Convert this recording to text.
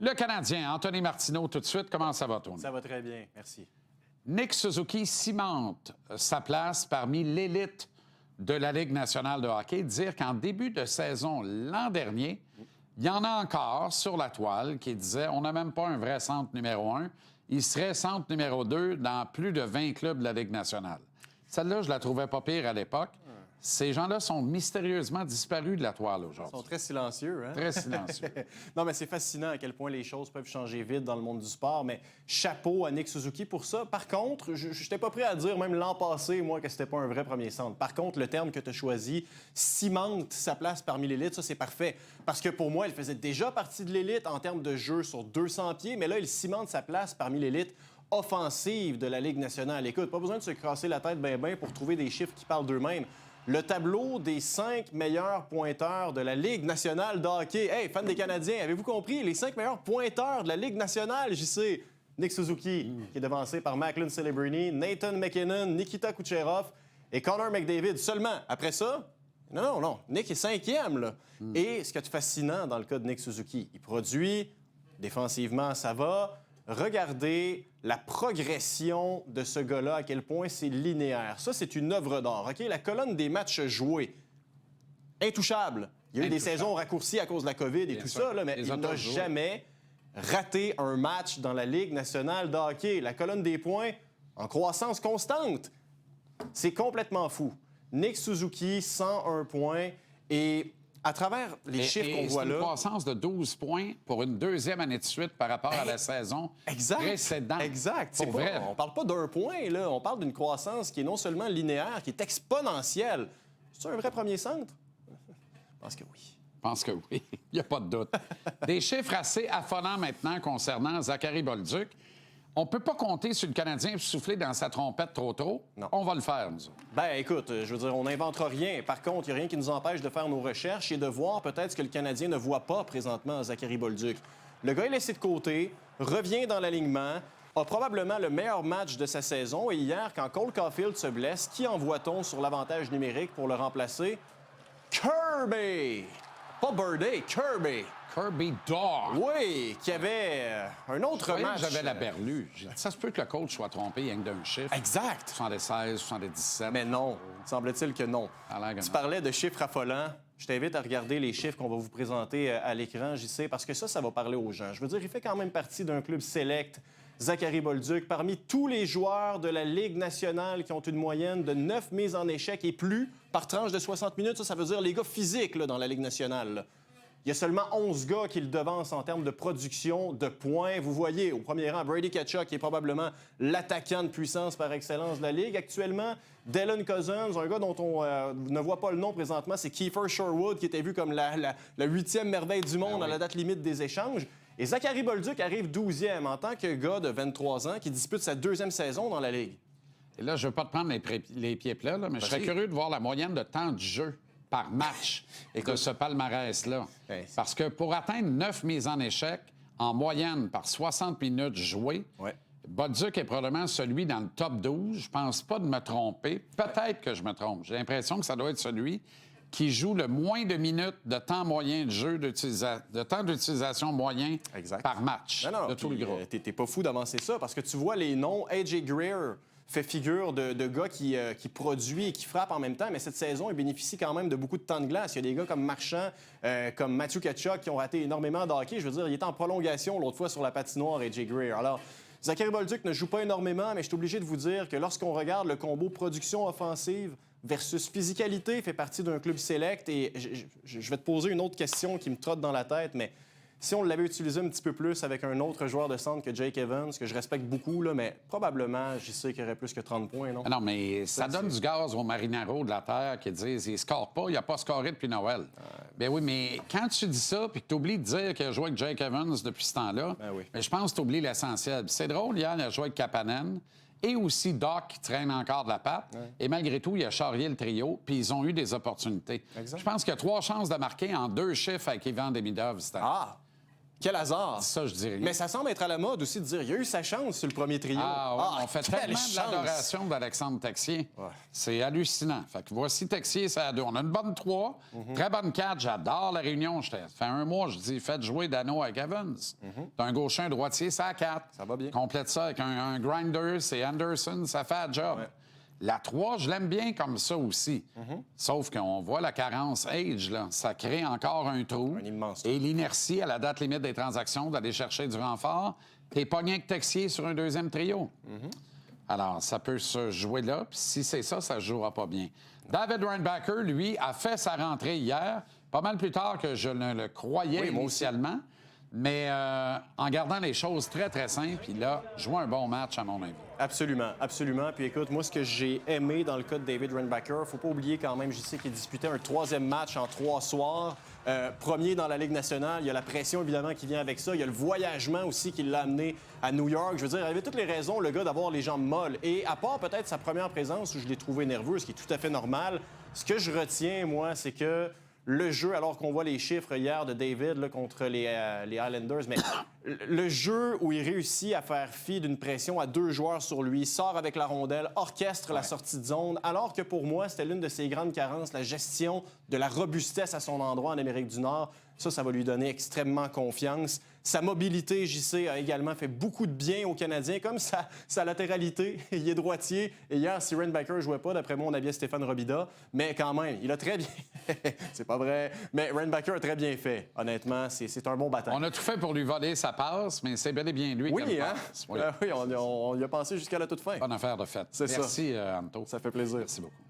Le Canadien, Anthony Martineau, tout de suite. Comment ça va, Tony? Ça va très bien, merci. Nick Suzuki cimente sa place parmi l'élite de la Ligue nationale de hockey. Dire qu'en début de saison l'an dernier, il y en a encore sur la toile qui disaient on n'a même pas un vrai centre numéro 1. Il serait centre numéro 2 dans plus de 20 clubs de la Ligue nationale. Celle-là, je la trouvais pas pire à l'époque. Ces gens-là sont mystérieusement disparus de la toile aujourd'hui. Ils sont très silencieux, hein? Très silencieux. Non, mais c'est fascinant à quel point les choses peuvent changer vite dans le monde du sport, mais chapeau à Nick Suzuki pour ça. Par contre, je n'étais pas prêt à dire, même l'an passé, moi, que c'était pas un vrai premier centre. Par contre, le terme que tu as choisi, cimente sa place parmi l'élite, ça, c'est parfait. Parce que pour moi, il faisait déjà partie de l'élite en termes de jeu sur 200 pieds, mais là, il cimente sa place parmi l'élite offensive de la Ligue nationale. Écoute, pas besoin de se casser la tête ben pour trouver des chiffres qui parlent d'eux-mêmes. Le tableau des 5 meilleurs pointeurs de la Ligue nationale de hockey. Hey, fans des Canadiens, avez-vous compris? Les 5 meilleurs pointeurs de la Ligue nationale, j'y sais. Nick Suzuki, qui est devancé par Macklin Celebrini, Nathan McKinnon, Nikita Kucherov et Connor McDavid. Seulement, après ça, non. Nick est 5e, là. Et ce qui est fascinant dans le cas de Nick Suzuki, il produit, défensivement, ça va. Regardez la progression de ce gars-là, à quel point c'est linéaire. Ça, c'est une œuvre d'art. OK? La colonne des matchs joués, intouchable. Il y a eu des saisons raccourcies à cause de la COVID et tout ça, là, mais il n'a jamais raté un match dans la Ligue nationale de hockey. La colonne des points, en croissance constante. C'est complètement fou. Nick Suzuki, 101 points. Et à travers les chiffres qu'on voit là... C'est une croissance de 12 points pour une deuxième année de suite par rapport à la saison précédente. Exact. On parle pas d'un point, là. On parle d'une croissance qui est non seulement linéaire, qui est exponentielle. C'est un vrai premier centre? Je pense que oui. Je pense que oui. Il n'y a pas de doute. Des chiffres assez affolants maintenant concernant Zachary Bolduc. On peut pas compter sur le Canadien pour souffler dans sa trompette trop tôt. Non. On va le faire, nous autres. Ben, écoute, je veux dire, on n'inventera rien. Par contre, il n'y a rien qui nous empêche de faire nos recherches et de voir peut-être ce que le Canadien ne voit pas présentement à Zachary Bolduc. Le gars est laissé de côté, revient dans l'alignement, a probablement le meilleur match de sa saison. Et hier, quand Cole Caulfield se blesse, qui envoie-t-on sur l'avantage numérique pour le remplacer? Kirby! Pas Birdie, Kirby! Kirby Dach. Oui, qui avait un autre match. J'avais la berlue. Ça se peut que le coach soit trompé rien que d'un chiffre. Exact. 76, 77. Mais non, semble-t-il que non. Tu parlais de chiffres affolants. Je t'invite à regarder les chiffres qu'on va vous présenter à l'écran, j'y sais, parce que ça va parler aux gens. Je veux dire, il fait quand même partie d'un club select, Zachary Bolduc, parmi tous les joueurs de la Ligue nationale qui ont une moyenne de 9 mises en échec et plus par tranche de 60 minutes. Ça veut dire les gars physiques là, dans la Ligue nationale. Là. Il y a seulement 11 gars qui le devancent en termes de production, de points. Vous voyez, au premier rang, Brady Tkachuk, qui est probablement l'attaquant de puissance par excellence de la Ligue. Actuellement, Dylan Cousins, un gars dont on ne voit pas le nom présentement, c'est Kiefer Sherwood, qui était vu comme la 8e merveille du monde à la date limite des échanges. Et Zachary Bolduc arrive 12e en tant que gars de 23 ans qui dispute sa 2e saison dans la Ligue. Et là, je ne veux pas te prendre les pieds plats, là, mais je serais curieux de voir la moyenne de temps de jeu par match de ce palmarès-là. Parce que pour atteindre 9 mises en échec, en moyenne par 60 minutes jouées, Bolduc est probablement celui dans le top 12. Je pense pas de me tromper. Peut-être que je me trompe. J'ai l'impression que ça doit être celui qui joue le moins de minutes de temps moyen de jeu, de temps d'utilisation moyen par match de tout le groupe. T'es pas fou d'avancer ça parce que tu vois les noms. A.J. Greer fait figure de gars qui produit et qui frappe en même temps, mais cette saison, il bénéficie quand même de beaucoup de temps de glace. Il y a des gars comme Marchand, comme Matthew Tkachuk qui ont raté énormément de hockey. Je veux dire, il était en prolongation l'autre fois sur la patinoire, A.J. Greer. Alors, Zachary Bolduc ne joue pas énormément, mais je suis obligé de vous dire que lorsqu'on regarde le combo production offensive versus physicalité, il fait partie d'un club select. Et je vais te poser une autre question qui me trotte dans la tête, mais si on l'avait utilisé un petit peu plus avec un autre joueur de centre que Jake Evans, que je respecte beaucoup, là, mais probablement, je sais qu'il y aurait plus que 30 points, non? Non, mais ça donne du gaz aux marinaros de la Terre qui disent il ne score pas, il n'a pas scoré depuis Noël. Ben oui, mais quand tu dis ça puis que tu oublies de dire qu'il a joué avec Jake Evans depuis ce temps-là, ben je pense que tu oublies l'essentiel. C'est drôle, hier, il a joué avec Kapanen et aussi Doc qui traîne encore de la patte. Et malgré tout, il a charrié le trio, puis ils ont eu des opportunités. Je pense qu'il y a 3 chances de marquer en 2 chiffres avec Ivan Demidov cette année. Quel hasard! Ça, je dirais. Mais ça semble être à la mode aussi de dire il a eu sa chance sur le premier trio. Ah, ouais, on fait quelle tellement de chance! l'adoration d'Alexandre Texier. Ouais. C'est hallucinant. Fait que voici Texier, c'est à 2. On a une bonne 3, très bonne 4. J'adore la réunion. Ça fait un mois, je dis, faites jouer Dano avec Evans. T'as un gaucher, un droitier, c'est à 4. Ça va bien. Complète ça avec un grinder, c'est Anderson, ça fait un job. Ouais. La 3, je l'aime bien comme ça aussi. Sauf qu'on voit la carence age, là. Ça crée encore un trou. Un immense trou. Et l'inertie à la date limite des transactions d'aller chercher du renfort. T'es pogné avec Texier sur un deuxième trio. Alors, ça peut se jouer là. Puis si c'est ça, ça ne jouera pas bien. David Reinbacher, lui, a fait sa rentrée hier, pas mal plus tard que je ne le croyais Oui, moi aussi. initialement. Mais en gardant les choses très, très simples, il a joué un bon match, à mon avis. Absolument, absolument. Puis écoute, moi, ce que j'ai aimé dans le cas de David Reinbacher, faut pas oublier quand même, JC, qu'il disputait un 3e match en 3 soirs. Premier dans la Ligue nationale. Il y a la pression, évidemment, qui vient avec ça. Il y a le voyagement aussi qui l'a amené à New York. Je veux dire, il avait toutes les raisons, le gars, d'avoir les jambes molles. Et à part peut-être sa première présence où je l'ai trouvé nerveux, ce qui est tout à fait normal, ce que je retiens, moi, c'est que le jeu, alors qu'on voit les chiffres hier de David là, contre les Islanders, mais le jeu où il réussit à faire fi d'une pression à 2 joueurs sur lui, sort avec la rondelle, orchestre la sortie de zone, alors que pour moi, c'était l'une de ses grandes carences, la gestion de la robustesse à son endroit en Amérique du Nord. Ça va lui donner extrêmement confiance. Sa mobilité, JC, a également fait beaucoup de bien aux Canadiens, comme sa latéralité. Il est droitier. Et hier, si Reinbacher ne jouait pas, d'après moi, on habillait Stéphane Robida. Mais quand même, il a très bien... C'est pas vrai. Mais Reinbacher a très bien fait. Honnêtement, c'est un bon battant. On a tout fait pour lui voler sa passe, mais c'est bel et bien lui qui Oui, a hein? le passe. Oui. Oui, on y a pensé jusqu'à la toute fin. Bonne affaire de fête. C'est ça. Merci, Anto. Ça fait plaisir. Merci beaucoup.